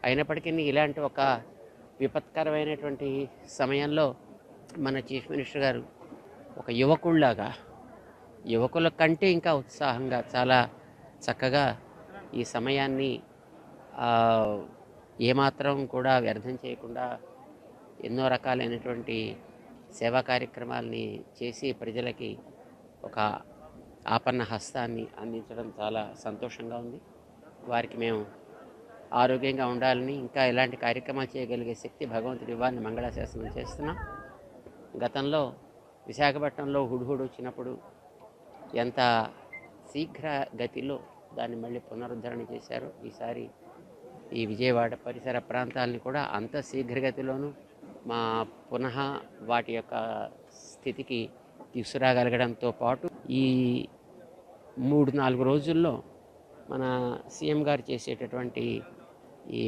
అయినప్పటికీ ఇలాంటి ఒక విపత్కరమైనటువంటి సమయంలో మన చీఫ్ మినిస్టర్ గారు ఒక యువకుల్లాగా, యువకుల కంటే ఇంకా ఉత్సాహంగా చాలా చక్కగా ఈ సమయాన్ని ఏమాత్రం కూడా వ్యర్థం చేయకుండా ఎన్నో రకాలైనటువంటి సేవా కార్యక్రమాలని చేసి ప్రజలకి ఒక ఆపన్న హస్తాన్ని అందించడం చాలా సంతోషంగా ఉంది. వారికి మేము ఆరోగ్యంగా ఉండాలని, ఇంకా ఇలాంటి కార్యక్రమాలు చేయగలిగే శక్తి భగవంతుడి ఇవ్వాలని మంగళాశాసనం చేస్తున్నాం. గతంలో విశాఖపట్నంలో హుడ్హుడ్ వచ్చినప్పుడు ఎంత శీఘ్ర గతిలో దాన్ని మళ్ళీ పునరుద్ధరణ చేశారు. ఈసారి ఈ విజయవాడ పరిసర ప్రాంతాలని కూడా అంత శీఘ్రగతిలోనూ పునః వాటి యొక్క స్థితికి తీసుకురాగలగడంతో పాటు ఈ 3-4 రోజుల్లో మన సీఎం గారు చేసేటటువంటి ఈ